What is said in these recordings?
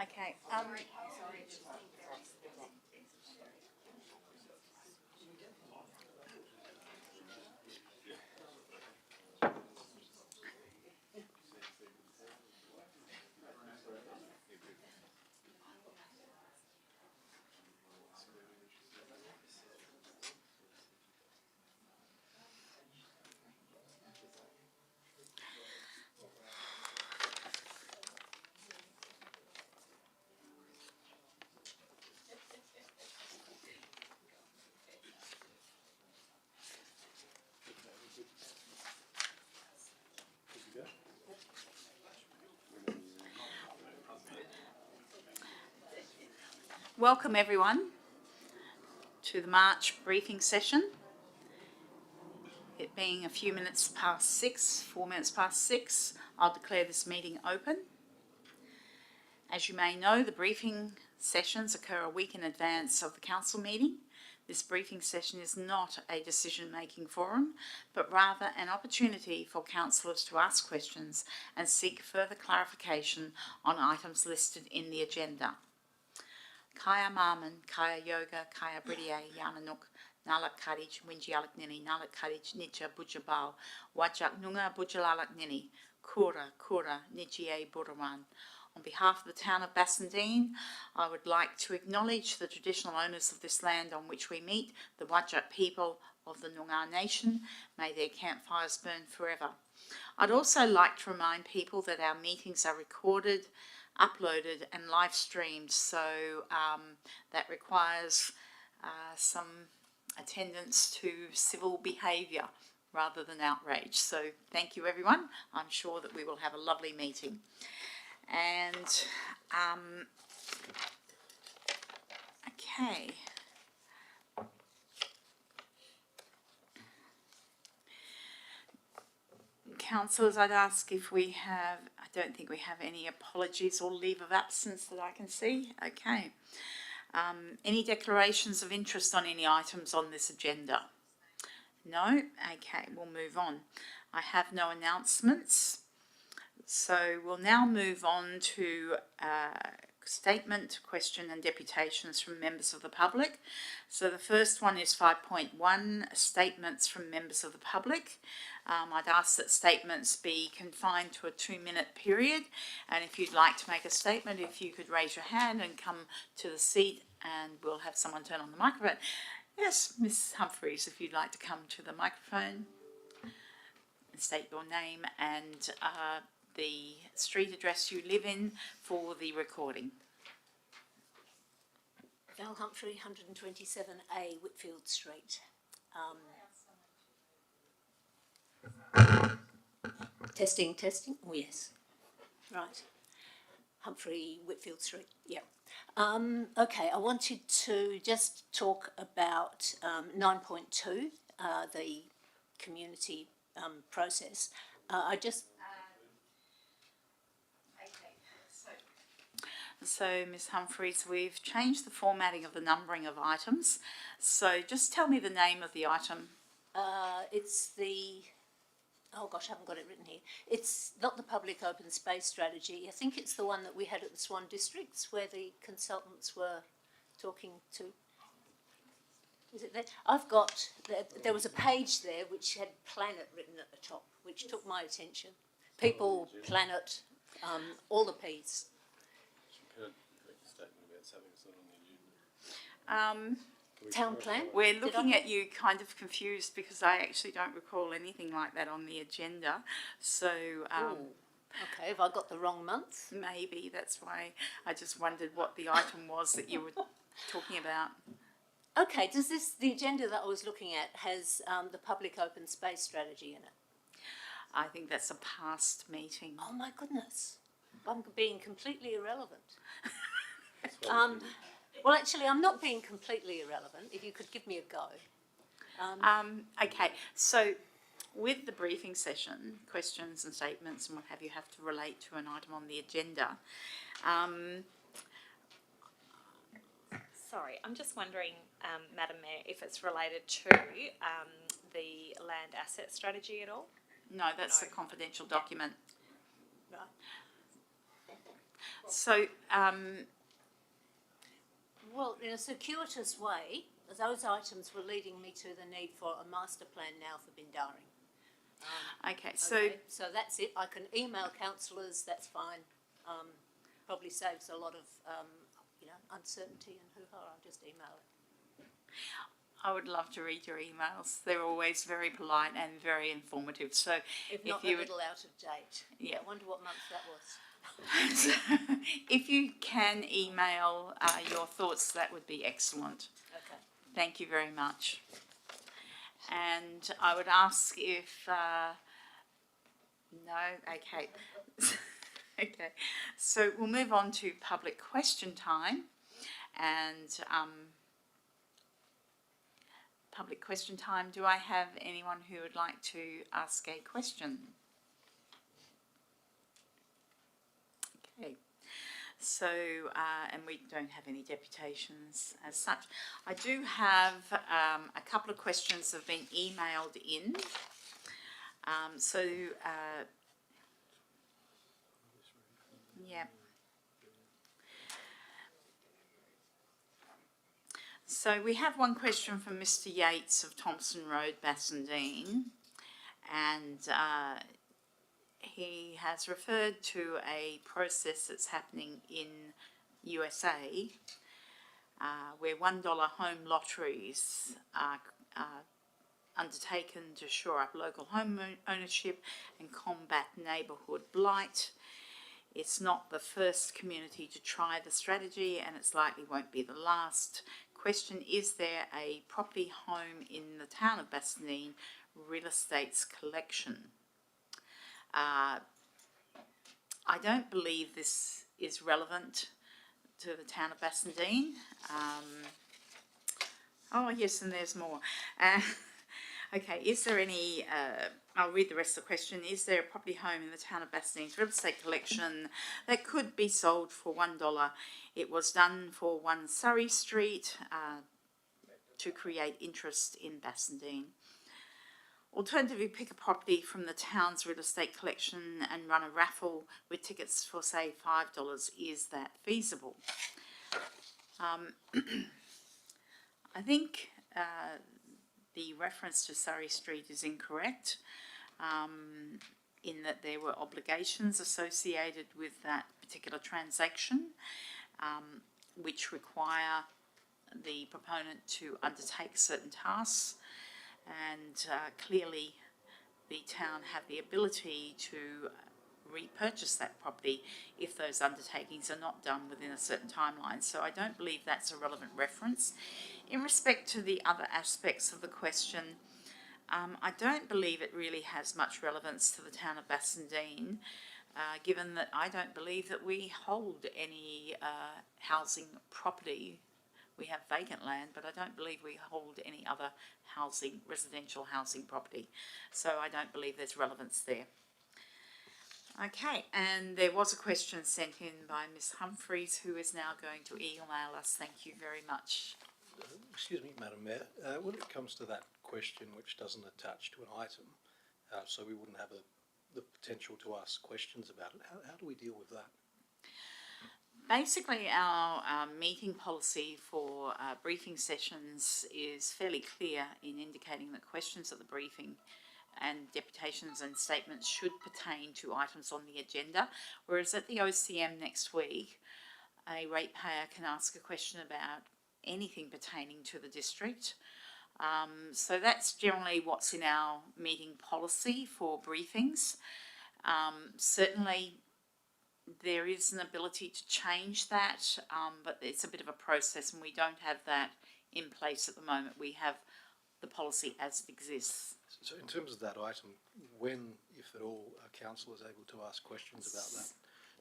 Okay. Welcome everyone to the March briefing session. It being a few minutes past 6, 4 minutes past 6, I'll declare this meeting open. As you may know, the briefing sessions occur a week in advance of the council meeting. This briefing session is not a decision-making forum, but rather an opportunity for councillors to ask questions and seek further clarification on items listed in the agenda. Kaya Marman, Kaya Yoga, Kaya Bridie, Yamanuk, Nalak Kadij, Winjialak Nini, Nalak Kadij, Nitja Bujabal, Wajak Nunga Bujalalak Nini, Kura, Nijie Burawan. On behalf of the town of Bassendean, I would like to acknowledge the traditional owners of this land on which we meet, the Wajak people of the Noongar Nation. May their campfires burn forever. I'd also like to remind people that our meetings are recorded, uploaded and live streamed, so that requires some attendance to civil behaviour rather than outrage. So thank you everyone. I'm sure that we will have a lovely meeting. And okay. Councillors, I'd ask if we have, I don't think we have any apologies or leave of absence that I can see. Okay. Any declarations of interest on any items on this agenda? No? Okay, we'll move on. I have no announcements. So we'll now move on to statement, question and deputations from members of the public. So the first one is 5.1, statements from members of the public. I'd ask that statements be confined to a 2-minute period, and if you'd like to make a statement, if you could raise your hand and come to the seat and we'll have someone turn on the microphone. Yes, Miss Humphreys, if you'd like to come to the microphone and state your name and the street address you live in for the recording. Val Humphrey, 127A Whitfield Street. Testing. Oh yes, right. Humphrey, Whitfield Street. Yeah. Okay, I wanted to just talk about 9.2, the community process. So, Ms Humphreys, we've changed the formatting of the numbering of items. So just tell me the name of the item. It's the, oh gosh, I haven't got it written here. It's not the public open space strategy. I think it's the one that we had at the Swan Districts where the consultants were talking to. Is it there? I've got, there was a page there which had planet written at the top, which took my attention. People, planet, all the P's. Town plan? We're looking at you kind of confused because I actually don't recall anything like that on the agenda. So, okay, have I got the wrong month? Maybe, that's why I just wondered what the item was that you were talking about. Okay, does this, the agenda that I was looking at has the public open space strategy in it? I think that's a past meeting. Oh my goodness, I'm being completely irrelevant. Well, actually, I'm not being completely irrelevant. If you could give me a go. Okay, so with the briefing session, questions and statements and what have you have to relate to an item on the agenda. Sorry, I'm just wondering, Madam Mayor, if it's related to the land asset strategy at all? No, that's a confidential document. Right. So, Well, in a circuitous way, those items were leading me to the need for a master plan now for Bindaring. okay, so So that's it. I can email councillors, that's fine. Probably saves a lot of, uncertainty and hoo-ha. I'll just email it. I would love to read your emails. They're always very polite and very informative. So If not you a little out of date. Yeah. I wonder what month that was. if you can email your thoughts, that would be excellent. Okay. Thank you very much. And I would ask if no, okay. Okay, so we'll move on to public question time, and public question time. Do I have anyone who would like to ask a question? Okay, so and we don't have any deputations as such. I do have a couple of questions that have been emailed in. Yeah. So we have one question from Mr. Yates of Thompson Road, Bassendean, and he has referred to a process that's happening in USA where $1 home lotteries are undertaken to shore up local home ownership and combat neighbourhood blight. It's not the first community to try the strategy, and it's likely won't be the last. Question, is there a property home in the town of Bassendean real estate's collection? I don't believe this is relevant to the town of Bassendean. Oh yes, and there's more. Okay, is there any, I'll read the rest of the question. Is there a property home in the town of Bassendean's real estate collection that could be sold for $1? It was done for 1 Surrey Street to create interest in Bassendean. Alternatively, pick a property from the town's real estate collection and run a raffle with tickets for, say, $5. Is that feasible? I think the reference to Surrey Street is incorrect, in that there were obligations associated with that particular transaction, which require the proponent to undertake certain tasks, and clearly the town have the ability to repurchase that property if those undertakings are not done within a certain timeline. So I don't believe that's a relevant reference. In respect to the other aspects of the question, I don't believe it really has much relevance to the town of Bassendean, given that I don't believe that we hold any housing property. We have vacant land, but I don't believe we hold any other residential housing property. So I don't believe there's relevance there. Okay, and there was a question sent in by Ms. Humphreys, who is now going to email us. Thank you very much. Excuse me, Madam Mayor. When it comes to that question which doesn't attach to an item, so we wouldn't have the potential to ask questions about it, how do we deal with that? Basically, our meeting policy for briefing sessions is fairly clear in indicating that questions at the briefing and deputations and statements should pertain to items on the agenda, whereas at the OCM next week, a ratepayer can ask a question about anything pertaining to the district. So that's generally what's in our meeting policy for briefings. Certainly there is an ability to change that, but it's a bit of a process, and we don't have that in place at the moment. We have the policy as it exists. So in terms of that item, when, if at all, a councillor is able to ask questions about that?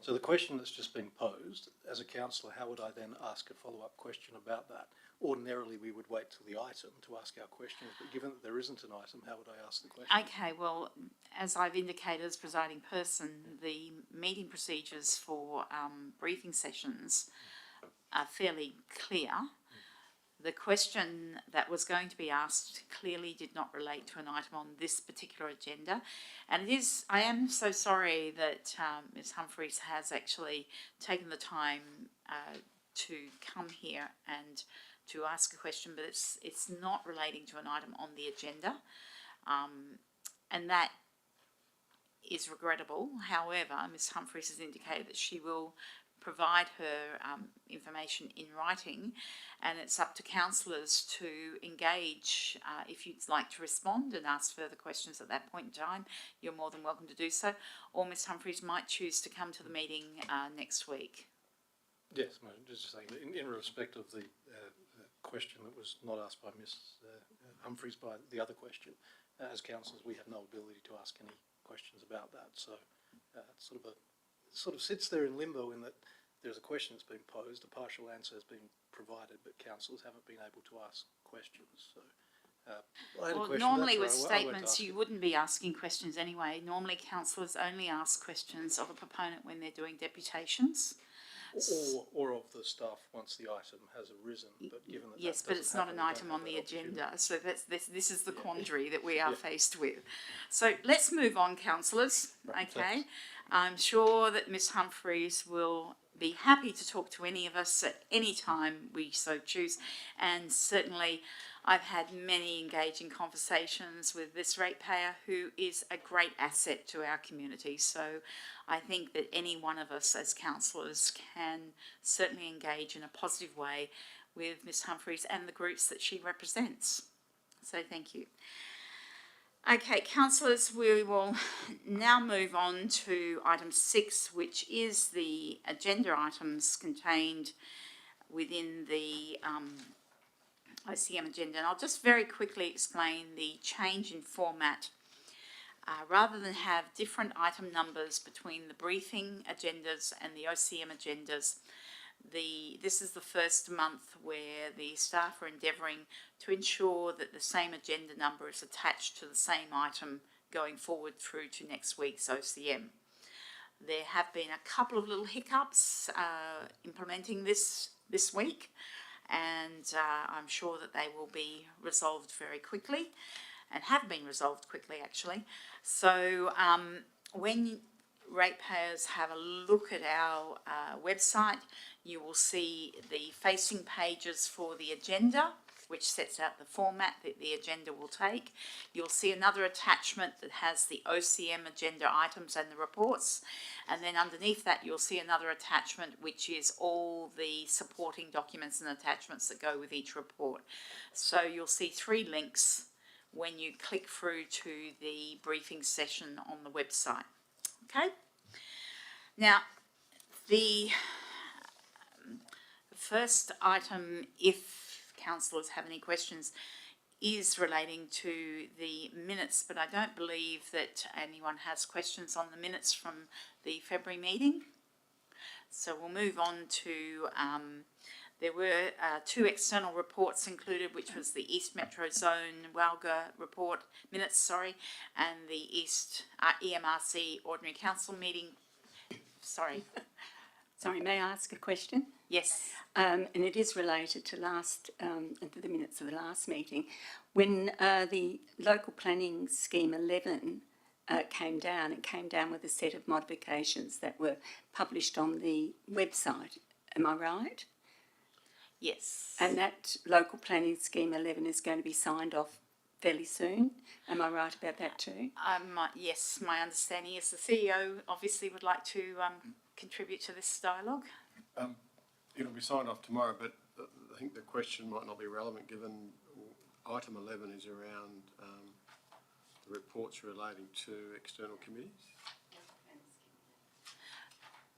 So the question that's just been posed, as a councillor, how would I then ask a follow-up question about that? Ordinarily, we would wait till the item to ask our questions, but given that there isn't an item, how would I ask the question? Okay, well, as I've indicated as presiding person, the meeting procedures for briefing sessions are fairly clear. the question that was going to be asked clearly did not relate to an item on this particular agenda. And I am so sorry that Ms Humphreys has actually taken the time to come here and to ask a question, but it's not relating to an item on the agenda. And that is regrettable. However, Ms Humphreys has indicated that she will provide her information in writing, and it's up to councillors to engage. If you'd like to respond and ask further questions at that point in time, you're more than welcome to do so, or Ms Humphreys might choose to come to the meeting next week. Yes, just saying, in respect of the question that was not asked by Ms Humphreys, by the other question, as councillors we have no ability to ask any questions about that, so it's sort of sits there in limbo in that there's a question that's been posed, a partial answer has been provided, but councillors haven't been able to ask questions. So, I had a question. Normally with statements you wouldn't be asking questions anyway. Normally councillors only ask questions of a proponent when they're doing deputations. Or of the staff once the item has arisen, but given that yes, but it's not an item on the agenda, so this is the quandary that we are faced with. So let's move on, councillors. Right, okay, thanks. I'm sure that Ms Humphreys will be happy to talk to any of us at any time we so choose, and certainly I've had many engaging conversations with this ratepayer who is a great asset to our community. So I think that any one of us as councillors can certainly engage in a positive way with Ms Humphreys and the groups that she represents. So thank you. Okay, councillors, we will now move on to item 6, which is the agenda items contained within the OCM agenda. And I'll just very quickly explain the change in format. Rather than have different item numbers between the briefing agendas and the OCM agendas, this is the first month where the staff are endeavouring to ensure that the same agenda number is attached to the same item going forward through to next week's OCM. There have been a couple of little hiccups implementing this week, and I'm sure that they will be resolved very quickly, and have been resolved quickly actually. So when ratepayers have a look at our website, you will see the facing pages for the agenda, which sets out the format that the agenda will take. You'll see another attachment that has the OCM agenda items and the reports, and then underneath that you'll see another attachment which is all the supporting documents and attachments that go with each report. So you'll see 3 links when you click through to the briefing session on the website. Okay? Now, the first item, if councillors have any questions, is relating to the minutes, but I don't believe that anyone has questions on the minutes from the February meeting. So we'll move on to, there were 2 external reports included, which was the East Metro Zone Walga report minutes, and the East EMRC Ordinary Council meeting. Sorry, may I ask a question? Yes. And it is related to the minutes of the last meeting. When the local planning scheme 11 came down, it came down with a set of modifications that were published on the website. Am I right? Yes. And that local planning scheme 11 is going to be signed off fairly soon. Am I right about that too? Yes, my understanding is the CEO obviously would like to contribute to this dialogue. It'll be signed off tomorrow, but I think the question might not be relevant given item 11 is around the reports relating to external committees.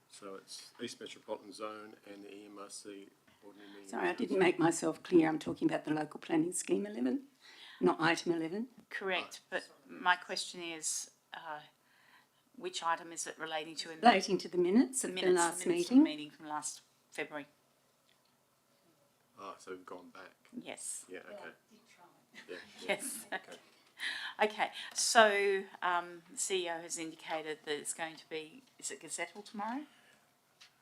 So it's East Metropolitan Zone and the EMRC Ordinary Meeting. Sorry, I didn't make myself clear. I'm talking about the local planning scheme 11, not item 11. Correct, but my question is, which item is it relating to? Relating to the minutes of the last meeting. Meeting from last February. Ah, so we've gone back. Yes. Yeah, okay. Yeah, Yes. Okay. Okay, so the CEO has indicated that it's going to be, is it gazetted tomorrow?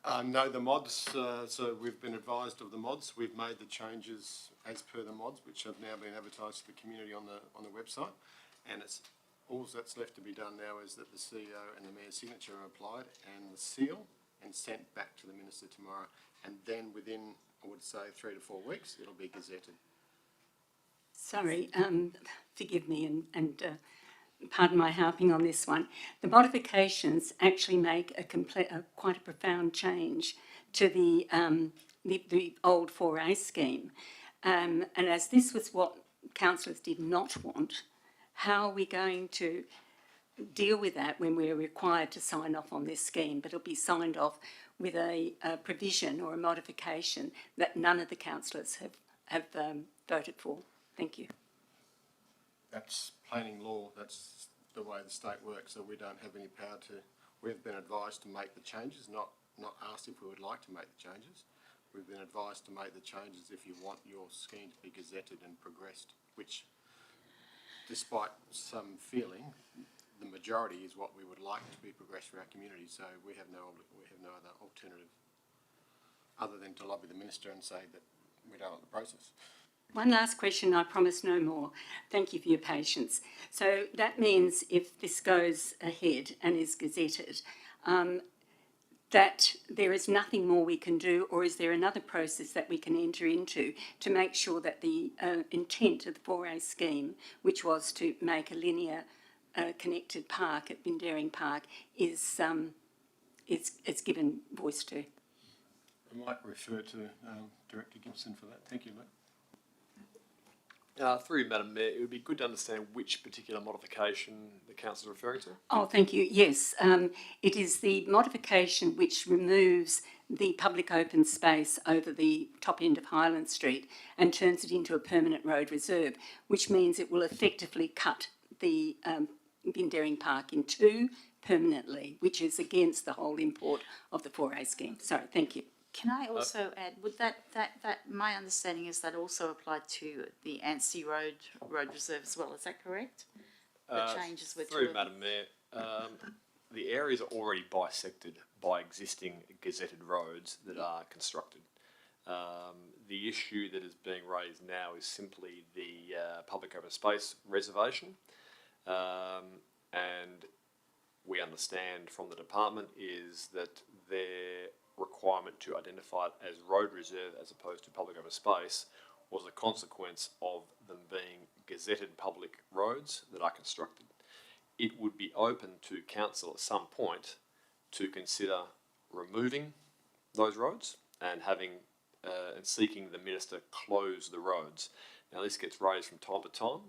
No, the mods, so we've been advised of the mods. We've made the changes as per the mods, which have now been advertised to the community on the website. And it's all that's left to be done now is that the CEO and the Mayor's signature are applied and the seal and sent back to the Minister tomorrow. And then within, I would say, 3 to 4 weeks, it'll be gazetted. Sorry, forgive me and pardon my harping on this one. The modifications actually make quite a profound change to the old 4A scheme. And as this was what councillors did not want, how are we going to deal with that when we're required to sign off on this scheme, but it'll be signed off with a provision or a modification that none of the councillors have voted for? Thank you. That's planning law. That's the way the state works. So we don't have any power to. We've been advised to make the changes, not asked if we would like to make the changes. We've been advised to make the changes if you want your scheme to be gazetted and progressed, which, despite some feeling, the majority is what we would like to be progressed for our community. So we have no other alternative other than to lobby the minister and say that we don't like the process. One last question, I promise no more. Thank you for your patience. So that means if this goes ahead and is gazetted, that there is nothing more we can do, or is there another process that we can enter into to make sure that the intent of the 4A scheme, which was to make a linear connected park at Bassendean Park, is given voice to? I might refer to Director Gibson for that. Thank you, Luke. Through you, Madam Mayor, it would be good to understand which particular modification the council is referring to. Oh, thank you. Yes, it is the modification which removes the public open space over the top end of Highland Street and turns it into a permanent road reserve, which means it will effectively cut the Bassendean Park in two permanently, which is against the whole import of the 4A scheme. Sorry, thank you. Can I also add, would that my understanding is that also applied to the Anstey Road Reserve as well, is that correct? The changes were Through Madam Mayor, the areas are already bisected by existing gazetted roads that are constructed. The issue that is being raised now is simply the public open space reservation, and we understand from the department is that their requirement to identify it as road reserve as opposed to public open space was a consequence of them being gazetted public roads that are constructed. It would be open to council at some point to consider removing those roads and having and seeking the minister close the roads. Now this gets raised from time to time,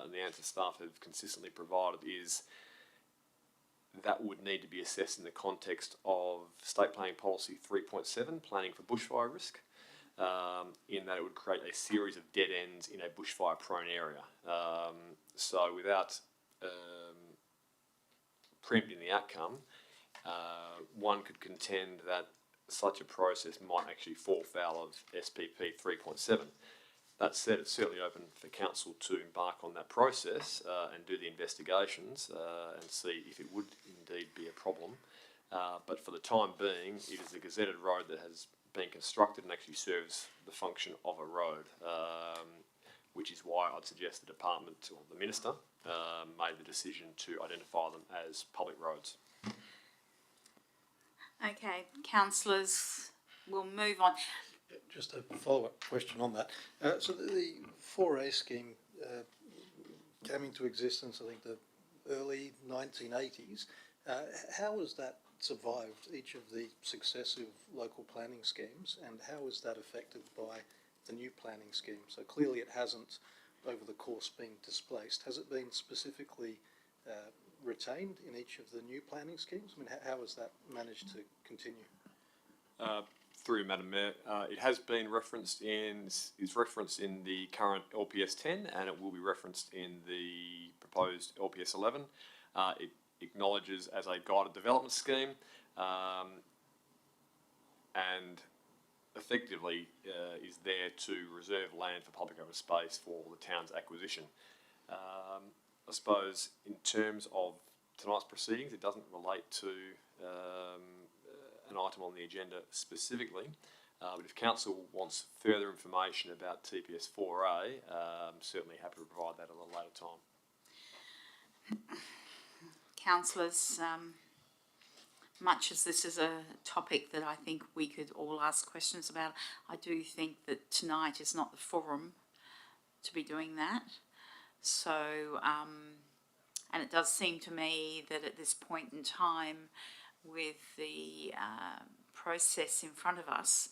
and the answer staff have consistently provided is that would need to be assessed in the context of State Planning Policy 3.7, Planning for Bushfire Risk, in that it would create a series of dead ends in a bushfire-prone area. So without preempting the outcome, one could contend that such a process might actually fall foul of SPP 3.7. That said, it's certainly open for council to embark on that process and do the investigations and see if it would indeed be a problem. But for the time being, it is a gazetted road that has been constructed and actually serves the function of a road, which is why I'd suggest the department or the minister made the decision to identify them as public roads. Okay, councillors, we'll move on. Just a follow-up question on that. So the 4A scheme came into existence, I think, the early 1980s. How has that survived each of the successive local planning schemes, and how is that affected by the new planning scheme? So clearly it hasn't, over the course, been displaced. Has it been specifically retained in each of the new planning schemes? I mean, how has that managed to continue? Through Madam Mayor, it has been referenced is referenced in the current LPS 10 and it will be referenced in the proposed LPS 11. It acknowledges as a guided development scheme and effectively is there to reserve land for public open space for the town's acquisition. I suppose in terms of tonight's proceedings, it doesn't relate to an item on the agenda specifically. But if council wants further information about TPS 4A, certainly happy to provide that at a later time. Councillors, much as this is a topic that I think we could all ask questions about, I do think that tonight is not the forum to be doing that. So, and it does seem to me that at this point in time, with the process in front of us,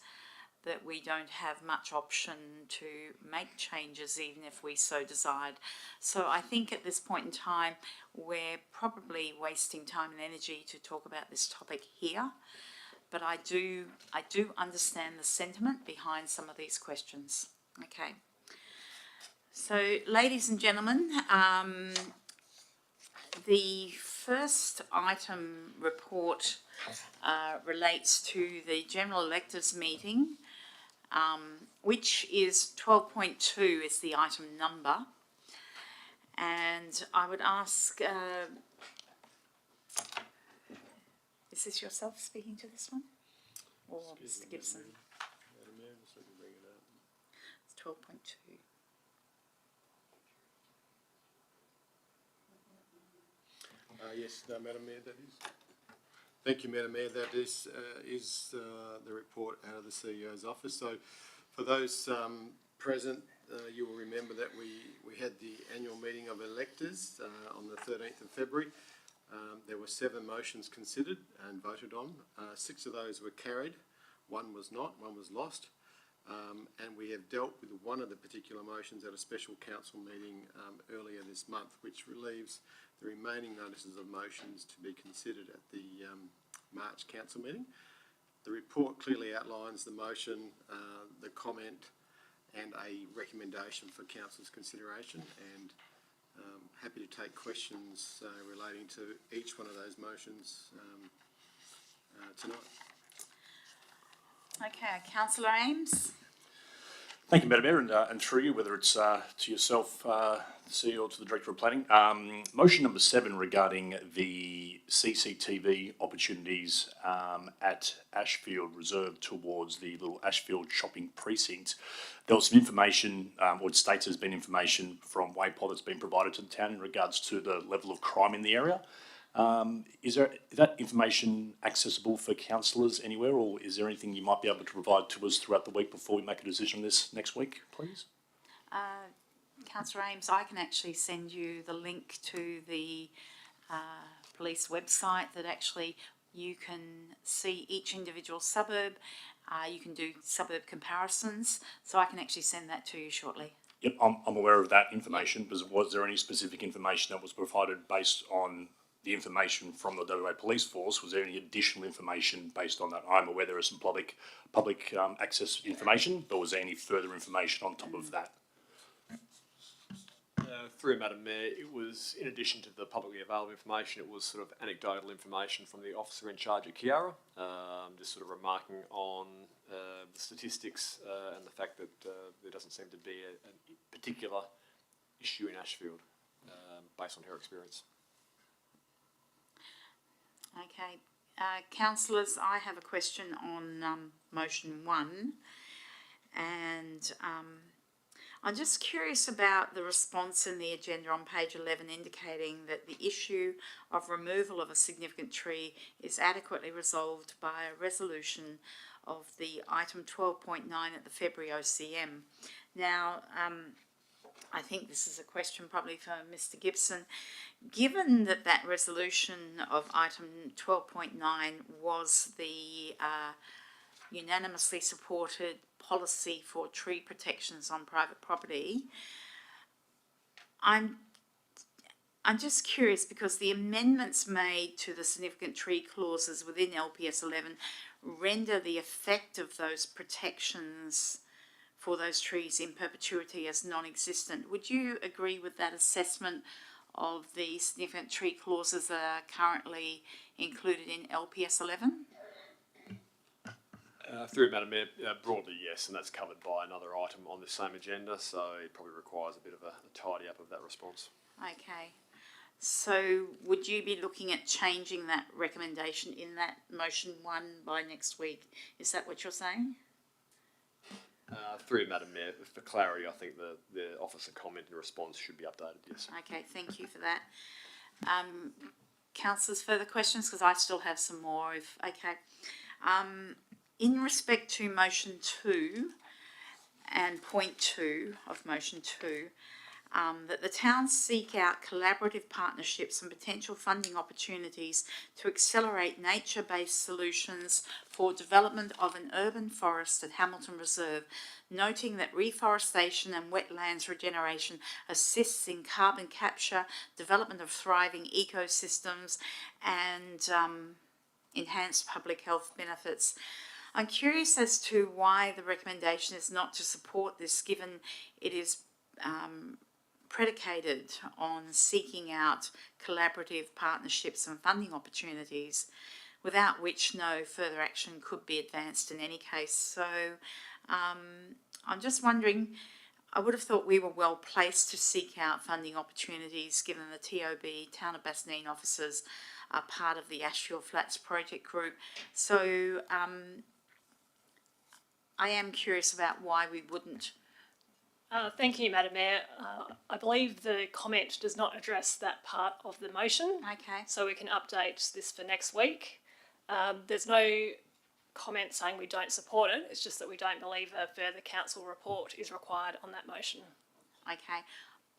that we don't have much option to make changes even if we so desired. So I think at this point in time, we're probably wasting time and energy to talk about this topic here. But I do understand the sentiment behind some of these questions. Okay. So, ladies and gentlemen, the first item report relates to the general electors meeting, which is 12.2 is the item number. And I would ask, is this yourself speaking to this one? Or Mr. Gibson? It's 12.2. Yes, Madam Mayor, that is. Thank you, Madam Mayor. That is the report out of the CEO's office. So, for those present, you will remember that we had the annual meeting of electors on the 13th of February. There were 7 motions considered and voted on. 6 of those were carried. 1 was not. 1 was lost. And we have dealt with one of the particular motions at a special council meeting earlier this month, which relieves the remaining notices of motions to be considered at the March council meeting. The report clearly outlines the motion, the comment, and a recommendation for council's consideration, and happy to take questions relating to each one of those motions tonight. Okay, Councillor Ames. Thank you, Madam Mayor, and through you, whether it's to yourself, the CEO, or to the Director of Planning. Motion number 7 regarding the CCTV opportunities at Ashfield reserved towards the little Ashfield shopping precinct. There was some information, or it states there's been information from WAPOL that's been provided to the town in regards to the level of crime in the area. Is that information accessible for councillors anywhere, or is there anything you might be able to provide to us throughout the week before we make a decision on this next week, please? Councillor Ames, I can actually send you the link to the police website that actually you can see each individual suburb. You can do suburb comparisons, so I can actually send that to you shortly. Yep, I'm aware of that information, but was there any specific information that was provided based on the information from the WA Police Force? Was there any additional information based on that? I'm aware there is some public access information, but was there any further information on top of that? Through Madam Mayor, it was, in addition to the publicly available information, it was sort of anecdotal information from the officer in charge at Kiara, just sort of remarking on the statistics and the fact that there doesn't seem to be a particular issue in Ashfield based on her experience. Okay, councillors, I have a question on motion 1, and I'm just curious about the response in the agenda on page 11 indicating that the issue of removal of a significant tree is adequately resolved by a resolution of the item 12.9 at the February OCM. Now, I think this is a question probably for Mr. Gibson. Given that that resolution of item 12.9 was the unanimously supported policy for tree protections on private property, I'm just curious because the amendments made to the significant tree clauses within LPS 11 render the effect of those protections for those trees in perpetuity as non-existent. Would you agree with that assessment of the significant tree clauses that are currently included in LPS 11? Through Madam Mayor, broadly yes, and that's covered by another item on this same agenda, so it probably requires a bit of a tidy up of that response. Okay, So would you be looking at changing that recommendation in that motion 1 by next week? Is that what you're saying? Through you, Madam Mayor, for clarity, I think the officer comment and response should be updated, yes. Okay, thank you for that. Councillors, further questions? Because I still have some more. In respect to motion 2 and point 2 of motion 2, that the town seek out collaborative partnerships and potential funding opportunities to accelerate nature-based solutions for development of an urban forest at Hamilton Reserve, noting that reforestation and wetlands regeneration assists in carbon capture, development of thriving ecosystems, and enhanced public health benefits. I'm curious as to why the recommendation is not to support this, given it is predicated on seeking out collaborative partnerships and funding opportunities, without which no further action could be advanced in any case. So I'm just wondering, I would have thought we were well placed to seek out funding opportunities, given the TOB, Town of Bassendean officers, are part of the Ashfield Flats project group. So I am curious about why we wouldn't. Thank you, Madam Mayor. I believe the comment does not address that part of the motion. Okay. So we can update this for next week. There's no comment saying we don't support it. It's just that we don't believe a further council report is required on that motion. Okay.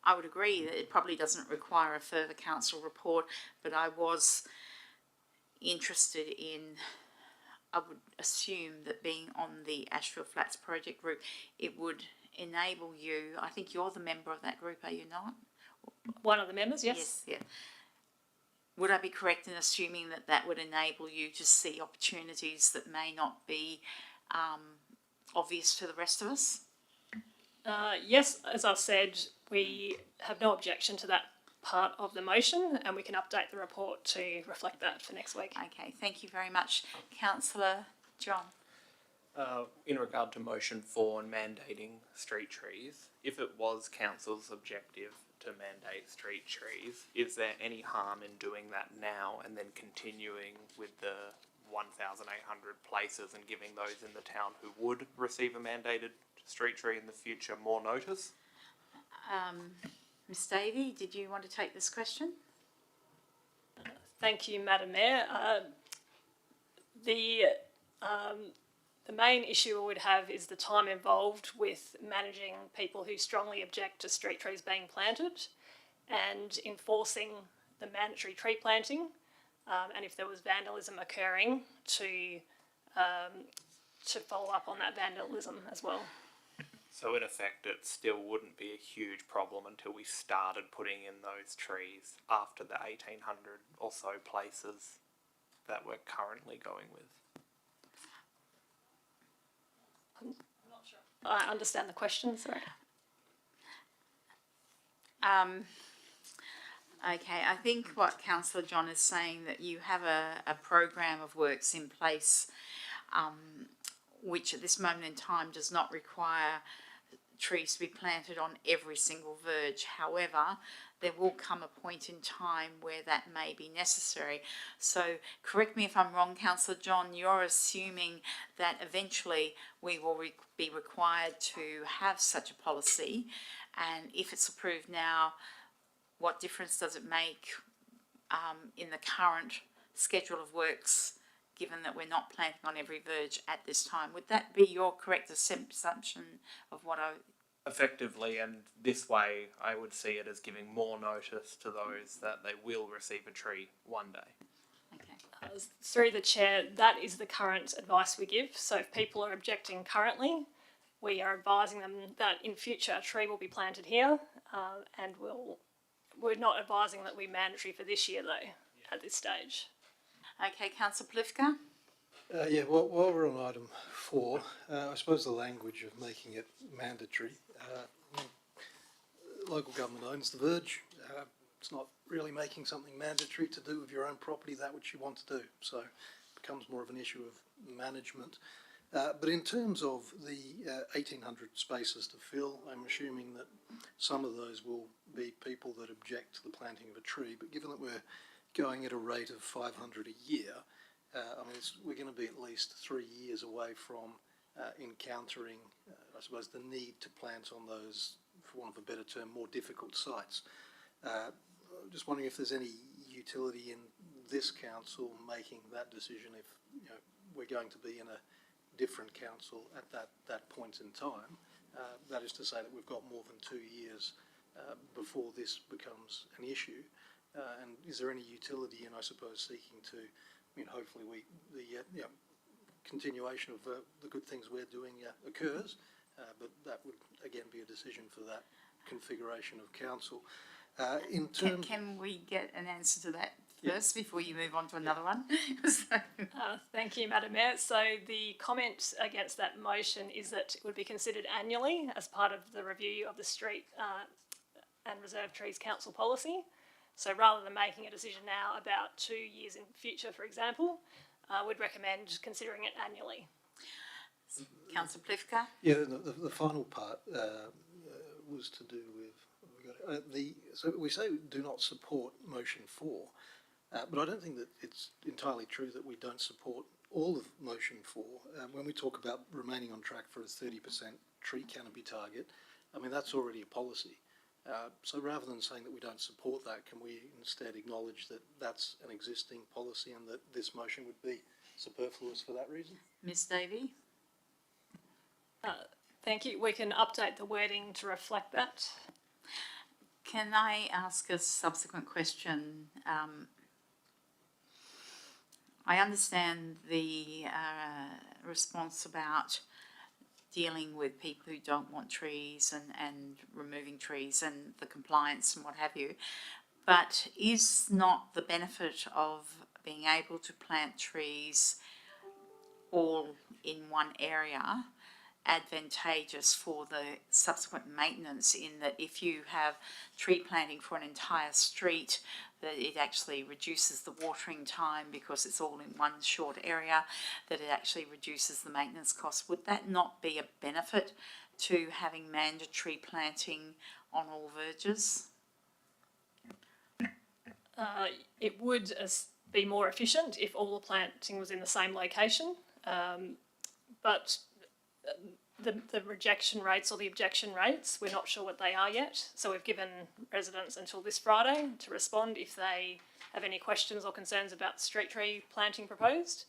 I would agree that it probably doesn't require a further council report, but I was interested in, I would assume that being on the Ashfield Flats project group, it would enable you, I think you're the member of that group, are you not? One of the members, yes. Yes, yeah. Would I be correct in assuming that that would enable you to see opportunities that may not be obvious to the rest of us? Yes, as I've said, we have no objection to that part of the motion, and we can update the report to reflect that for next week. Okay, thank you very much. Councillor John. In regard to motion 4 and mandating street trees, if it was council's objective to mandate street trees, is there any harm in doing that now and then continuing with the 1,800 places and giving those in the town who would receive a mandated street tree in the future more notice? Ms Davey, did you want to take this question? Thank you, Madam Mayor. The main issue we would have is the time involved with managing people who strongly object to street trees being planted and enforcing the mandatory tree planting, and if there was vandalism occurring, to follow up on that vandalism as well. So in effect, it still wouldn't be a huge problem until we started putting in those trees after the 1,800 or so places that we're currently going with. I'm not sure I understand the question, sorry. Okay, I think what Councillor John is saying, that you have a program of works in place which at this moment in time does not require trees to be planted on every single verge. However, there will come a point in time where that may be necessary. So correct me if I'm wrong, Councillor John, you're assuming that eventually we will be required to have such a policy, and if it's approved now, what difference does it make in the current schedule of works, given that we're not planting on every verge at this time? Would that be your correct assumption of what I... Effectively, and this way I would see it as giving more notice to those that they will receive a tree one day. Okay. Through the chair, that is the current advice we give. So if people are objecting currently, we are advising them that in future a tree will be planted here, and we're not advising that we mandatory for this year though, at this stage. Okay, Councillor Plivka? Yeah, while we're on item 4, I suppose the language of making it mandatory. Local government owns the verge. It's not really making something mandatory to do with your own property, that which you want to do. So it becomes more of an issue of management. But in terms of the 1,800 spaces to fill, I'm assuming that some of those will be people that object to the planting of a tree. But given that we're going at a rate of 500 a year, we're going to be at least 3 years away from encountering, I suppose, the need to plant on those, for want of a better term, more difficult sites. Just wondering if there's any utility in this council making that decision if we're going to be in a different council at that point in time. That is to say that we've got more than 2 years before this becomes an issue. And is there any utility in, I suppose, seeking to, hopefully the continuation of the good things we're doing occurs, but that would again be a decision for that configuration of council. In terms, Can we get an answer to that first before you move on to another one? Thank you, Madam Mayor. So the comment against that motion is that it would be considered annually as part of the review of the Street and Reserve Trees Council policy. So rather than making a decision now about 2 years in future, for example, we'd recommend considering it annually. Councillor Plifka? yeah, the final part was to do with so we say do not support motion 4, but I don't think that it's entirely true that we don't support all of motion 4. When we talk about remaining on track for a 30% tree canopy target, that's already a policy. So rather than saying that we don't support that, can we instead acknowledge that that's an existing policy and that this motion would be superfluous for that reason? Ms Davey? Thank you. We can update the wording to reflect that. Can I ask a subsequent question? I understand the response about dealing with people who don't want trees and removing trees and the compliance and what have you, but is not the benefit of being able to plant trees all in one area advantageous for the subsequent maintenance, in that if you have tree planting for an entire street, that it actually reduces the watering time because it's all in one short area, that it actually reduces the maintenance costs? Would that not be a benefit to having mandatory planting on all verges? It would be more efficient if all the planting was in the same location, but the rejection rates or the objection rates, we're not sure what they are yet. So we've given residents until this Friday to respond if they have any questions or concerns about the street tree planting proposed.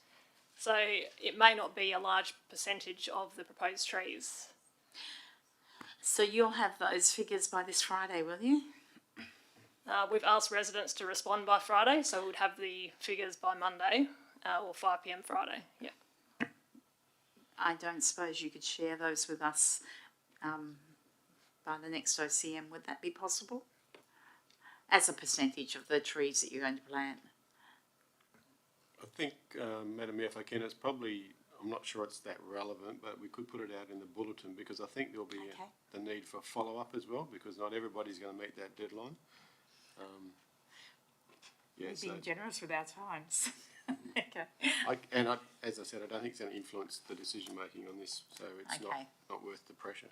So it may not be a large percentage of the proposed trees. So you'll have those figures by this Friday, will you? We've asked residents to respond by Friday, so we would have the figures by Monday or 5 p.m. Friday. Yeah. I don't suppose you could share those with us by the next OCM. Would that be possible? As a percentage of the trees that you're going to plant? I think, Madam Mayor, if I can, it's probably, I'm not sure it's that relevant, but we could put it out in the bulletin because I think there'll be the need for follow-up as well, because not everybody's going to meet that deadline. We're being generous with our times. Okay. As I said, I don't think it's going to influence the decision making on this, so it's not worth the pressure.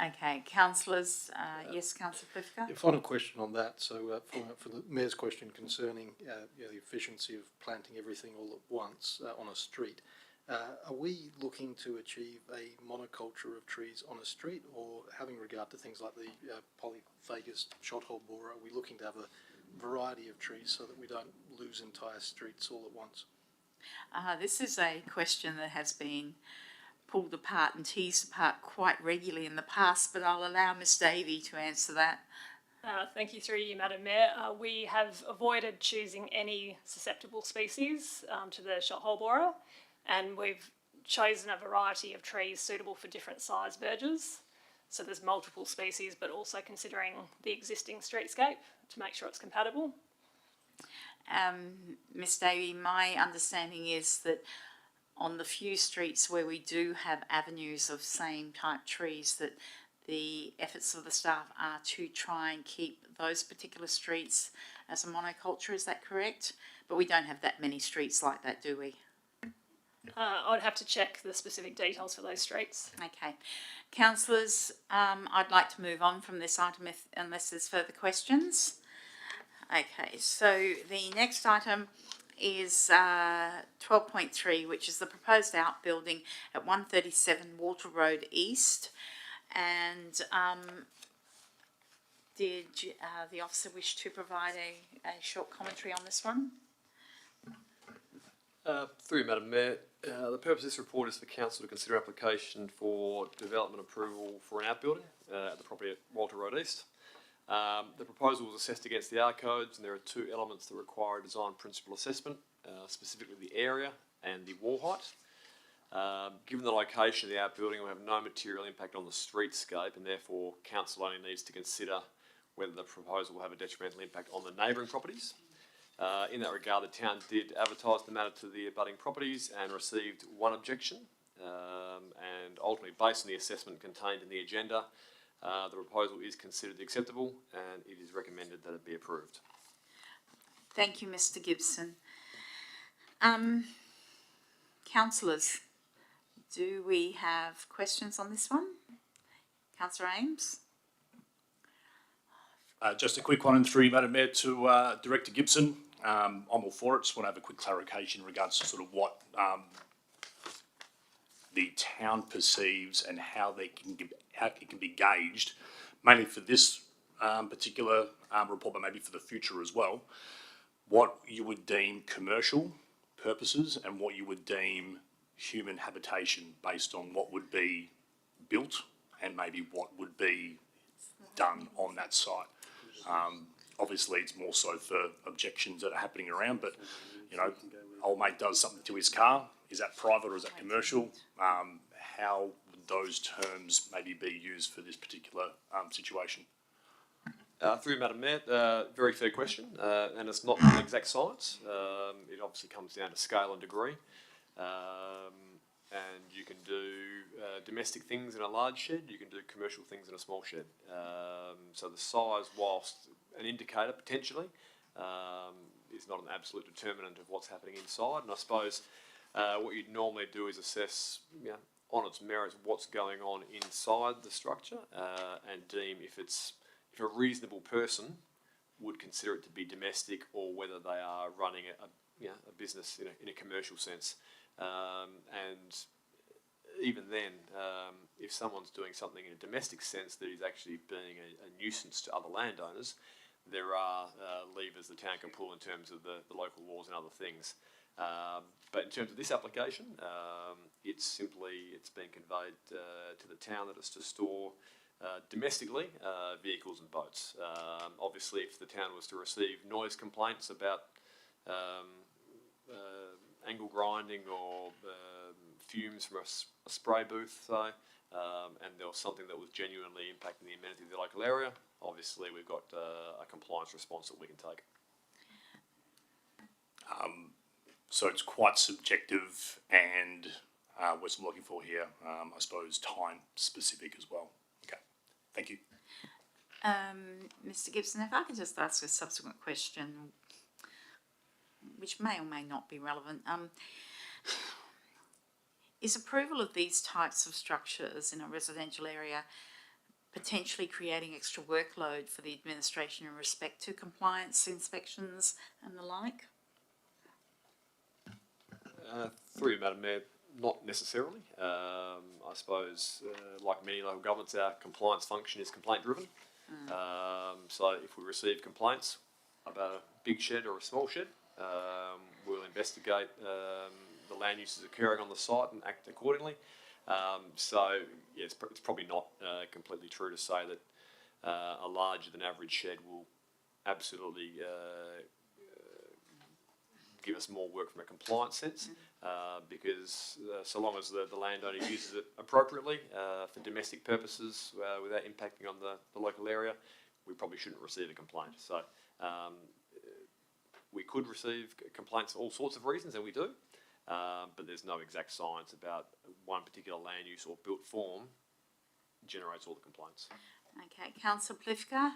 Okay, councillors. Yes, Councillor Plifka. Yeah, final question on that. So, for the Mayor's question concerning the efficiency of planting everything all at once on a street, are we looking to achieve a monoculture of trees on a street, or having regard to things like the polyphagous shothole borer, are we looking to have a variety of trees so that we don't lose entire streets all at once? This is a question that has been pulled apart and teased apart quite regularly in the past, but I'll allow Ms Davey to answer that. Thank you, through you, Madam Mayor. We have avoided choosing any susceptible species to the shothole borer, and we've chosen a variety of trees suitable for different size verges. So there's multiple species, but also considering the existing streetscape to make sure it's compatible. Ms Davey, my understanding is that on the few streets where we do have avenues of same type trees, that the efforts of the staff are to try and keep those particular streets as a monoculture. Is that correct? But we don't have that many streets like that, do we? I'd have to check the specific details for those streets. Okay. Councillors, I'd like to move on from this item unless there's further questions. Okay, so the next item is 12.3, which is the proposed outbuilding at 137 Walter Road East. And did the officer wish to provide a short commentary on this one? Through you, Madam Mayor, the purpose of this report is for council to consider application for development approval for an outbuilding at the property at Walter Road East. The proposal was assessed against the R codes, and there are two elements that require a design principle assessment, specifically the area and the wall height. Given the location of the outbuilding, it will have no material impact on the streetscape, and therefore council only needs to consider whether the proposal will have a detrimental impact on the neighbouring properties. In that regard, the town did advertise the matter to the abutting properties and received one objection. And ultimately, based on the assessment contained in the agenda, the proposal is considered acceptable and it is recommended that it be approved. Thank you, Mr. Gibson. Councillors, do we have questions on this one? Councillor Ames? Just a quick one and through you, Madam Mayor, to Director Gibson. I'm all for it. Just want to have a quick clarification in regards to sort of what the town perceives and how it can be gauged, mainly for this particular report, but maybe for the future as well. What you would deem commercial purposes and what you would deem human habitation based on what would be built and maybe what would be done on that site. Obviously, it's more so for objections that are happening around, but, you know, old mate does something to his car. Is that private or is that commercial? How would those terms maybe be used for this particular situation? Through you, Madam Mayor, very fair question, and it's not an exact science. It obviously comes down to scale and degree. And you can do domestic things in a large shed, you can do commercial things in a small shed. So the size, whilst an indicator potentially, is not an absolute determinant of what's happening inside. And I suppose what you'd normally do is assess, you know, on its merits what's going on inside the structure, and deem if a reasonable person would consider it to be domestic or whether they are running a business in a commercial sense. And even then, if someone's doing something in a domestic sense that is actually being a nuisance to other landowners, there are levers the town can pull in terms of the local laws and other things. But in terms of this application, it's been conveyed to the town that it's to store domestically vehicles and boats. Obviously, if the town was to receive noise complaints about angle grinding or fumes from a spray booth, and there was something that was genuinely impacting the amenity of the local area, obviously we've got a compliance response that we can take. So it's quite subjective and what's I'm looking for here, I suppose time specific as well. Okay, thank you. Mr. Gibson, if I could just ask a subsequent question, which may or may not be relevant. Is approval of these types of structures in a residential area potentially creating extra workload for the administration in respect to compliance, inspections and the like? Through you, Madam Mayor, not necessarily. I suppose, like many local governments, our compliance function is complaint driven. So if we receive complaints about a big shed or a small shed, we'll investigate the land uses occurring on the site and act accordingly. So yeah, it's probably not completely true to say that a larger than average shed will absolutely give us more work from a compliance sense, because so long as the landowner uses it appropriately for domestic purposes without impacting on the local area, we probably shouldn't receive a complaint. So we could receive complaints for all sorts of reasons, and we do, but there's no exact science about one particular land use or built form generates all the complaints. Okay, Councillor Plifka.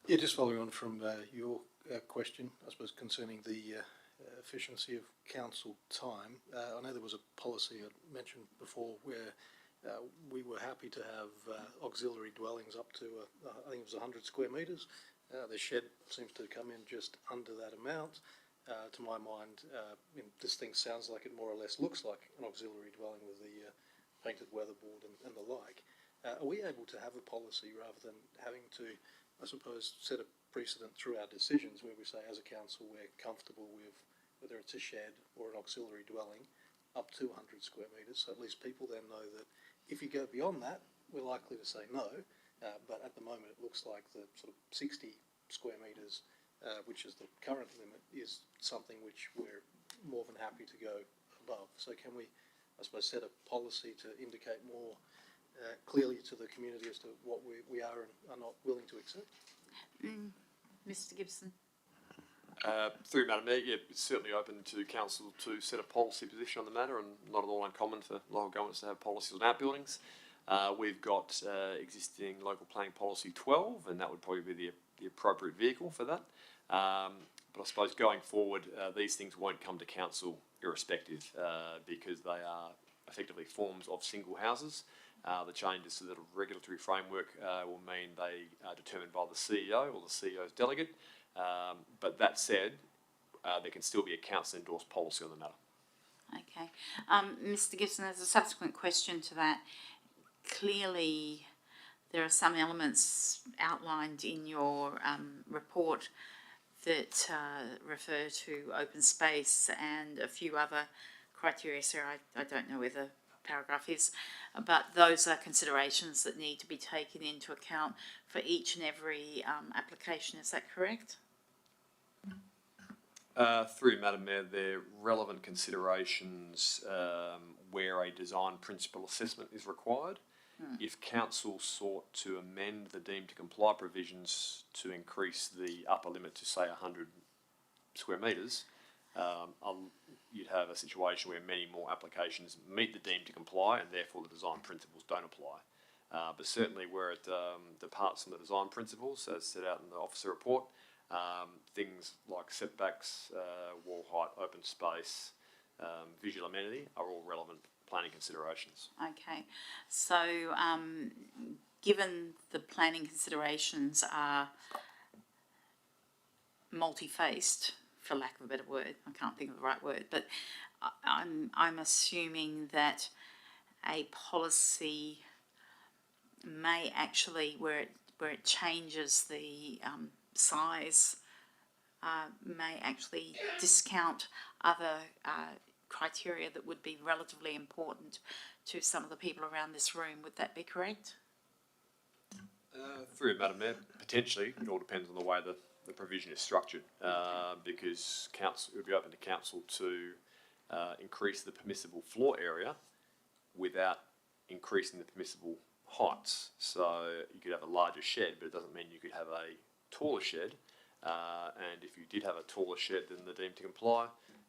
Yeah, just following on from your question, I suppose, concerning the efficiency of council time. I know there was a policy I mentioned before where we were happy to have auxiliary dwellings up to, I think it was 100 square metres. The shed seems to come in just under that amount. To my mind, this thing sounds like it more or less looks like an auxiliary dwelling with the painted weatherboard and the like. Are we able to have a policy rather than having to, I suppose, set a precedent through our decisions where we say as a council we're comfortable with whether it's a shed or an auxiliary dwelling up to 100 square metres, so at least people then know that if you go beyond that, we're likely to say no, but at the moment it looks like the sort of 60 square metres, which is the current limit, is something which we're more than happy to go above. So can we, I suppose, set a policy to indicate more clearly to the community as to what we are and are not willing to accept? Mr Gibson. Through Madam Mayor, yeah, it's certainly open to council to set a policy position on the matter, and not at all uncommon for local governments to have policies on outbuildings. We've got existing local planning policy 12, and that would probably be the appropriate vehicle for that. But I suppose going forward, these things won't come to council irrespective, because they are effectively forms of single houses. The changes to the regulatory framework will mean they are determined by the CEO or the CEO's delegate. But that said, there can still be a council endorsed policy on the matter. Okay. Mr Gibson, there's a subsequent question to that. Clearly, there are some elements outlined in your report that refer to open space and a few other criteria. So I don't know where the paragraph is, but those are considerations that need to be taken into account for each and every application. Is that correct? Through Madam Mayor, they're relevant considerations where a design principle assessment is required. If council sought to amend the deemed to comply provisions to increase the upper limit to say 100 square metres, you'd have a situation where many more applications meet the deemed to comply and therefore the design principles don't apply. But certainly where it departs from the design principles as set out in the officer report, things like setbacks, wall height, open space, visual amenity are all relevant planning considerations. Okay, so given the planning considerations are multi-faced, for lack of a better word, I can't think of the right word, but I'm assuming that a policy may actually, where it changes the size, may actually discount other criteria that would be relatively important to some of the people around this room. Would that be correct? Through Madam Mayor, potentially. It all depends on the way the provision is structured, because council, it would be open to council to increase the permissible floor area without increasing the permissible heights. So you could have a larger shed, but it doesn't mean you could have a taller shed. And if you did have a taller shed than the deemed to comply,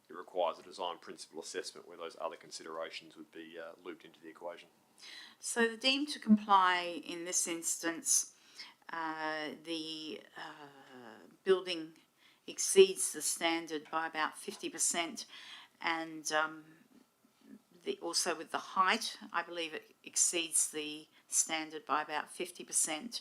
it requires a design principle assessment where those other considerations would be looped into the equation. So the deemed to comply in this instance, the building exceeds the standard by about 50%, and also with the height, I believe it exceeds the standard by about 50%.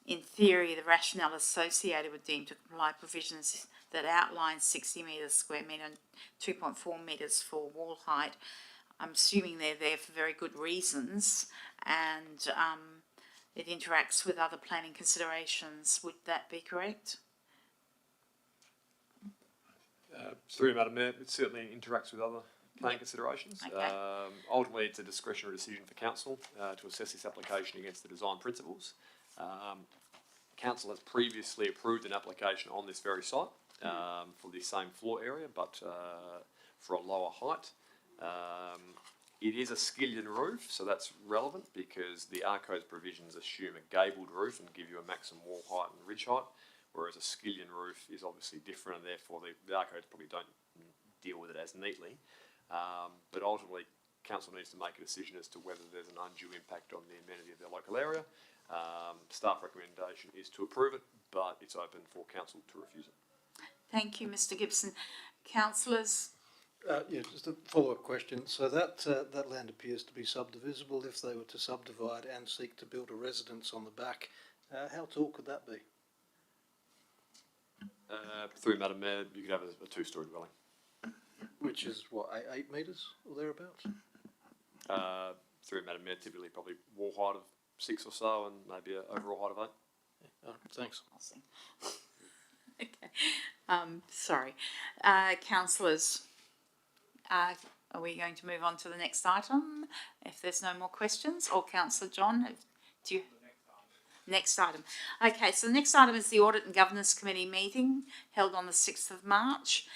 In theory, the rationale associated with deemed to comply provisions that outline 60 metres square metre and 2.4 metres for wall height, I'm assuming they're there for very good reasons, and it interacts with other planning considerations. Would that be correct? Through Madam Mayor, it certainly interacts with other planning considerations. Okay. Ultimately, it's a discretionary decision for council to assess this application against the design principles. Council has previously approved an application on this very site for the same floor area, but for a lower height. It is a skillion roof, so that's relevant because the ARCO's provisions assume a gabled roof and give you a maximum wall height and ridge height, whereas a skillion roof is obviously different, and therefore the ARCO's probably don't deal with it as neatly. But ultimately, council needs to make a decision as to whether there's an undue impact on the amenity of their local area. Staff recommendation is to approve it, but it's open for council to refuse it. Thank you, Mr Gibson. Councillors, Yeah, just a follow-up question. So that land appears to be subdivisible. If they were to subdivide and seek to build a residence on the back, how tall could that be? Through Madam Mayor, you could have a two-storey dwelling. Which is what, 8 metres or thereabouts? Through Madam Mayor, typically probably wall height of 6 or so, and maybe an overall height of 8. Oh, thanks. I'll sing. Okay. Sorry. Councillors, are we going to move on to the next item if there's no more questions? Or Councillor John, do you? Next item. Okay, so the next item is the Audit and Governance Committee meeting held on the 6th of March.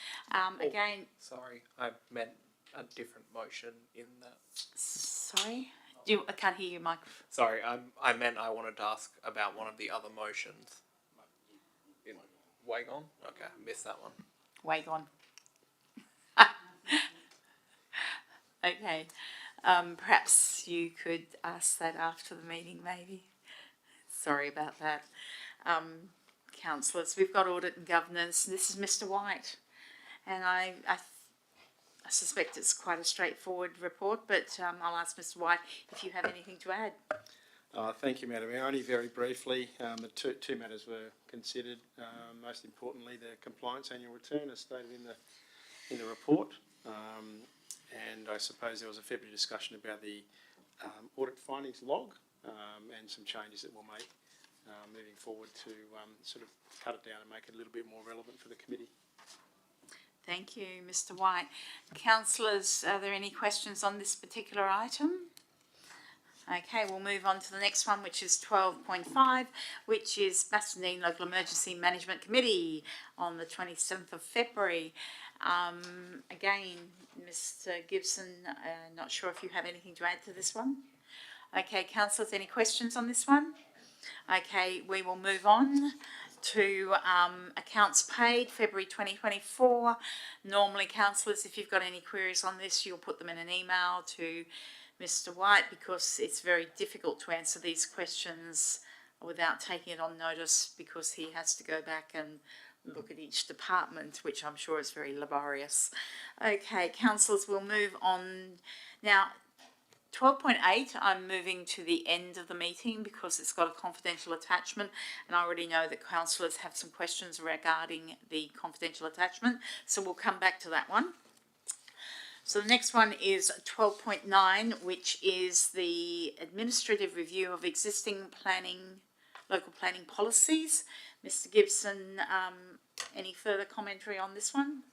Again, Sorry, I meant a different motion in that. sorry, I can't hear you, Mike. Sorry, I meant I wanted to ask about one of the other motions. In Wagon? Okay, I missed that one. Way gone. Okay, perhaps you could ask that after the meeting, maybe. Sorry about that. Councillors, we've got Audit and Governance. This is Mr White, and I suspect it's quite a straightforward report, but I'll ask Mr White if you have anything to add. Thank you, Madam Mayor. Only very briefly, the two matters were considered. Most importantly, the compliance annual return as stated in the report, and I suppose there was a fair bit of discussion about the audit findings log and some changes that we'll make moving forward to sort of cut it down and make it a little bit more relevant for the committee. Thank you, Mr White. Councillors, are there any questions on this particular item? Okay, we'll move on to the next one, which is 12.5, which is Bassendean Local Emergency Management Committee on the 27th of February. Again, Mr Gibson, not sure if you have anything to add to this one. Okay, councillors, any questions on this one? Okay, we will move on to accounts paid, February 2024. Normally, councillors, if you've got any queries on this, you'll put them in an email to Mr White, because it's very difficult to answer these questions without taking it on notice, because he has to go back and look at each department, which I'm sure is very laborious. Okay, councillors, we'll move on now. 12.8, I'm moving to the end of the meeting because it's got a confidential attachment, and I already know that councillors have some questions regarding the confidential attachment, so we'll come back to that one. So the next one is 12.9, which is the administrative review of existing local planning policies. Mr Gibson, any further commentary on this one?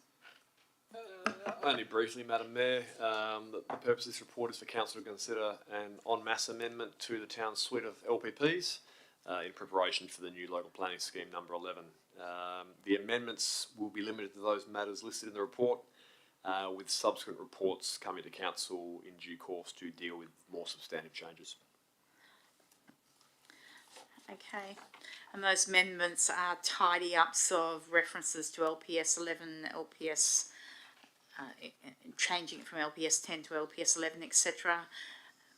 Only briefly, Madam Mayor. The purpose of this report is for Council to consider an en masse amendment to the town's suite of LPPs in preparation for the new local planning scheme number 11. The amendments will be limited to those matters listed in the report, with subsequent reports coming to Council in due course to deal with more substantive changes. Okay, and those amendments are tidy-ups of references to LPS 11, LPS, changing it from LPS 10 to LPS 11, etc.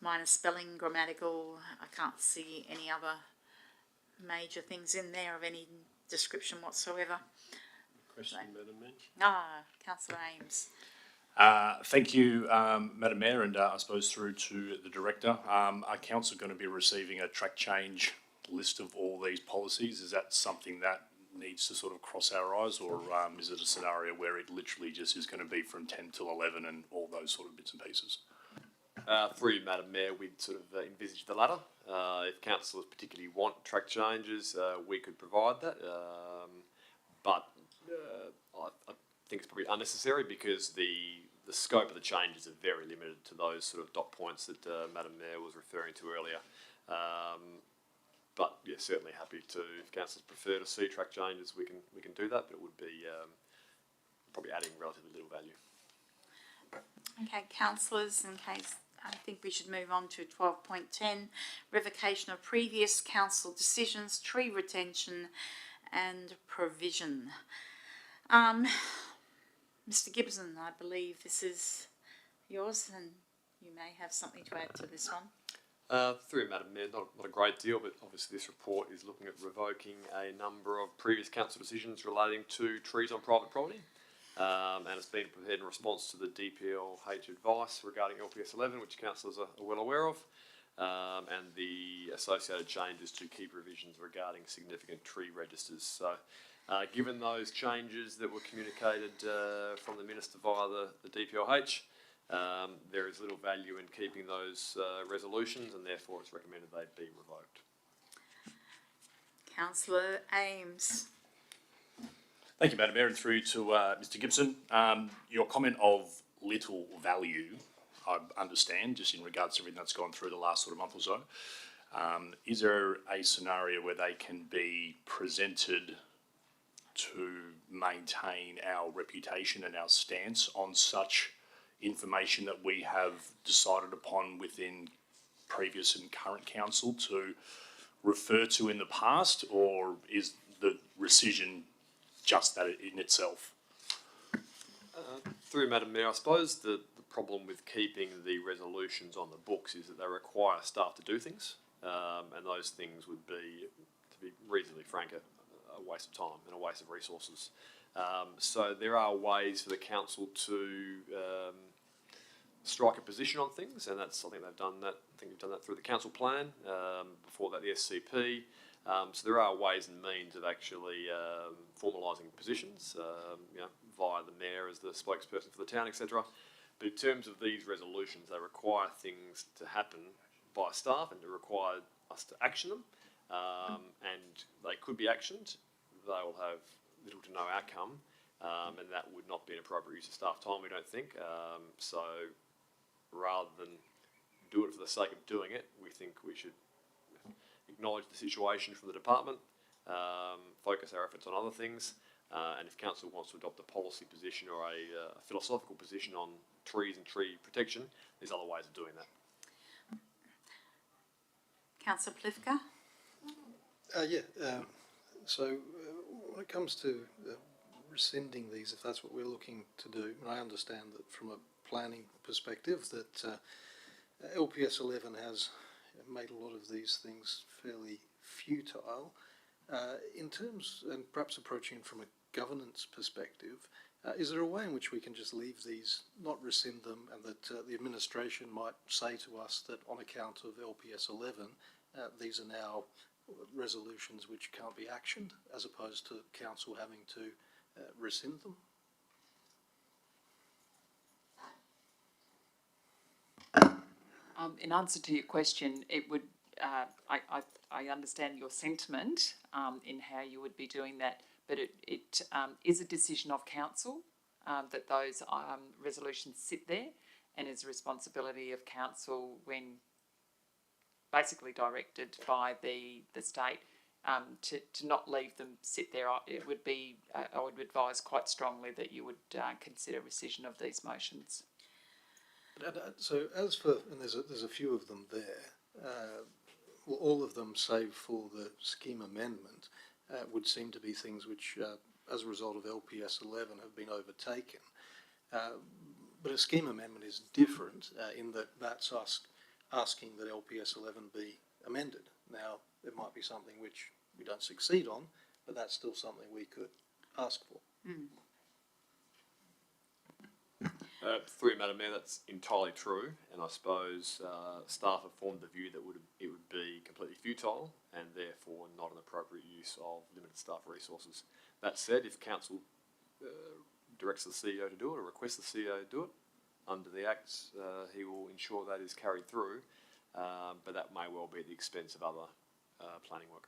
Minor spelling, grammatical. I can't see any other major things in there of any description whatsoever. Question, Madam Mayor. Councillor Ames. Thank you, Madam Mayor, and I suppose through to the Director. Are Council going to be receiving a track change list of all these policies? Is that something that needs to sort of cross our eyes, or is it a scenario where it literally just is going to be from 10 till 11 and all those sort of bits and pieces? Through you, Madam Mayor, we'd sort of envisage the latter. If councillors particularly want track changes, we could provide that. But I think it's probably unnecessary, because the scope of the changes are very limited to those sort of dot points that Madam Mayor was referring to earlier. But yeah, certainly happy to, if councillors prefer to see track changes, we can do that, but it would be probably adding relatively little value. Okay, councillors, in case, I think we should move on to 12.10, revocation of previous council decisions, tree retention and provision. Mr Gibson, I believe this is yours, and you may have something to add to this one. Through Madam Mayor, not a great deal, but obviously this report is looking at revoking a number of previous council decisions relating to trees on private property. And it's been prepared in response to the DPLH advice regarding LPS 11, which councillors are well aware of, and the associated changes to key provisions regarding significant tree registers. So, given those changes that were communicated from the Minister via the DPLH, there is little value in keeping those resolutions, and therefore it's recommended they be revoked. Councillor Ames. Thank you, Madam Mayor, and through to Mr Gibson. Your comment of little value, I understand, just in regards to everything that's gone through the last sort of month or so. Is there a scenario where they can be presented to maintain our reputation and our stance on such information that we have decided upon within previous and current council to refer to in the past, or is the rescission just that in itself? Through Madam Mayor, I suppose the problem with keeping the resolutions on the books is that they require staff to do things, and those things would be, to be reasonably frank, a waste of time and a waste of resources. So there are ways for the council to strike a position on things, and that's, I think they've done that. I think we've done that through the council plan. Before that, the SCP. So there are ways and means of actually formalising positions, via the mayor as the spokesperson for the town, etc. But in terms of these resolutions, they require things to happen by staff and to require us to action them, and they could be actioned. They will have little to no outcome, and that would not be an appropriate use of staff time, we don't think. So rather than do it for the sake of doing it, we think we should acknowledge the situation from the department, focus our efforts on other things, and if council wants to adopt a policy position or a philosophical position on trees and tree protection, there's other ways of doing that. Councillor Plivka. So when it comes to rescinding these, if that's what we're looking to do, and I understand that from a planning perspective that LPS 11 has made a lot of these things fairly futile. In terms, and perhaps approaching from a governance perspective, is there a way in which we can just leave these, not rescind them, and that the administration might say to us that on account of LPS 11, these are now resolutions which can't be actioned, as opposed to council having to rescind them? In answer to your question, it would. I understand your sentiment in how you would be doing that, but it is a decision of council that those resolutions sit there, and is a responsibility of council when basically directed by the state to not leave them sit there. It would be, I would advise quite strongly that you would consider rescission of these motions. So as for, and there's a few of them there, well, all of them save for the scheme amendment would seem to be things which, as a result of LPS 11, have been overtaken. But a scheme amendment is different in that that's asking that LPS 11 be amended. Now, it might be something which we don't succeed on, but that's still something we could ask for. Through Madam Mayor, that's entirely true, and I suppose staff have formed the view that it would be completely futile and therefore not an appropriate use of limited staff resources. That said, if council directs the CEO to do it or requests the CEO to do it, under the Acts, he will ensure that is carried through, but that may well be at the expense of other planning work.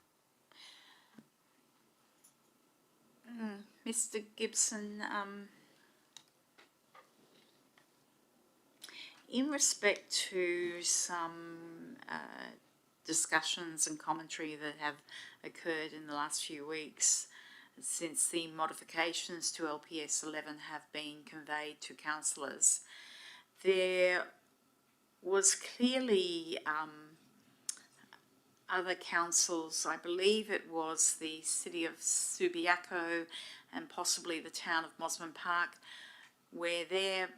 Mr Gibson, in respect to some discussions and commentary that have occurred in the last few weeks since the modifications to LPS 11 have been conveyed to councillors, there was clearly other councils, I believe it was the city of Subiaco and possibly the town of Mosman Park, where their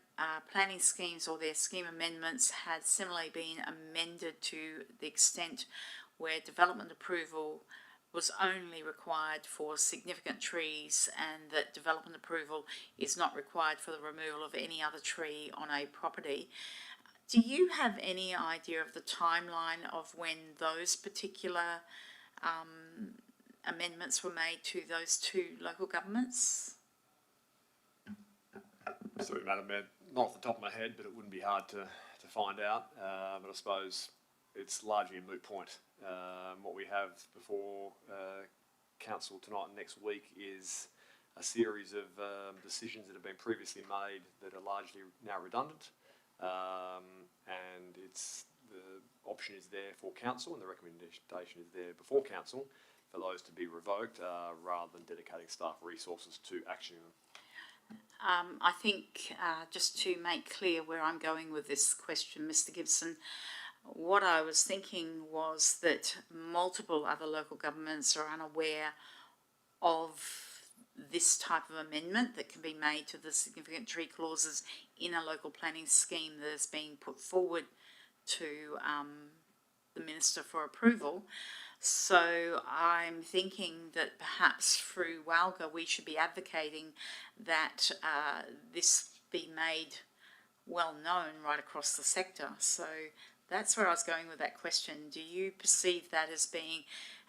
planning schemes or their scheme amendments had similarly been amended to the extent where development approval was only required for significant trees and that development approval is not required for the removal of any other tree on a property. Do you have any idea of the timeline of when those particular amendments were made to those two local governments? Sorry, Madam Mayor, not off the top of my head, but it wouldn't be hard to find out. But I suppose it's largely a moot point. What we have before Council tonight and next week is a series of decisions that have been previously made that are largely now redundant. And the option is there for Council and the recommendation is there before Council for those to be revoked rather than dedicating staff resources to actioning them. I think just to make clear where I'm going with this question, Mr. Gibson, what I was thinking was that multiple other local governments are unaware of this type of amendment that can be made to the significant tree clauses in a local planning scheme that is being put forward to the Minister for approval. So I'm thinking that perhaps through WALGA we should be advocating that this be made well known right across the sector. So that's where I was going with that question. Do you perceive that as being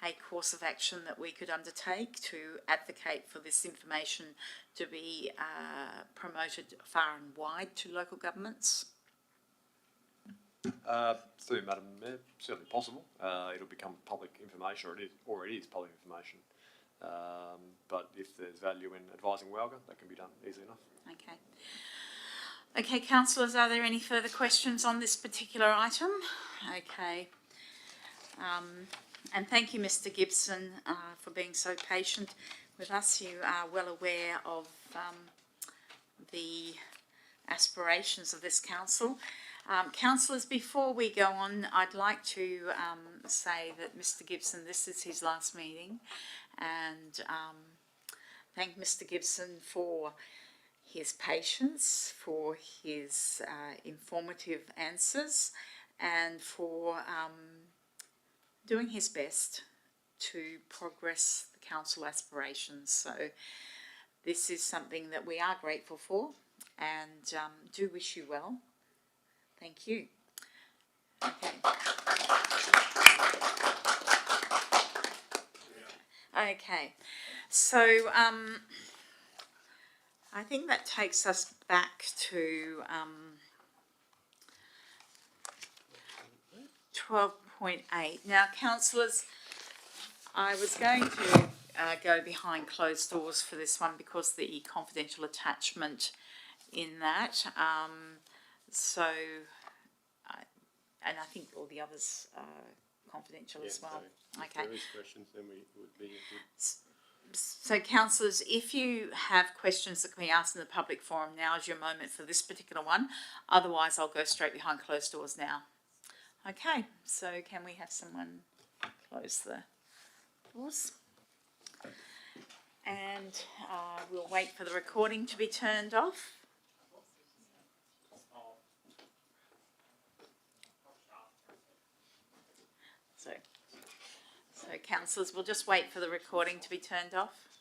a course of action that we could undertake to advocate for this information to be promoted far and wide to local governments? Through Madam Mayor, certainly possible. It'll become public information, or it already is public information. But if there's value in advising WALGA, that can be done easily enough. Okay. Okay, councillors, are there any further questions on this particular item? Okay. And thank you, Mr. Gibson, for being so patient with us. You are well aware of the aspirations of this council. Councillors, before we go on, I'd like to say that Mr. Gibson, this is his last meeting, and thank Mr. Gibson for his patience, for his informative answers, and for doing his best to progress the council aspirations. So this is something that we are grateful for, and do wish you well. Thank you. Okay. Okay. So I think that takes us back to 12.8. Now, councillors, I was going to go behind closed doors for this one because the confidential attachment in that. And I think all the others are confidential as well. So Okay. if there is questions, then we would be. So, councillors, if you have questions that can be asked in the public forum, now is your moment for this particular one. Otherwise, I'll go straight behind closed doors now. Okay, so can we have someone close the doors? And we'll wait for the recording to be turned off. So councillors, we'll just wait for the recording to be turned off.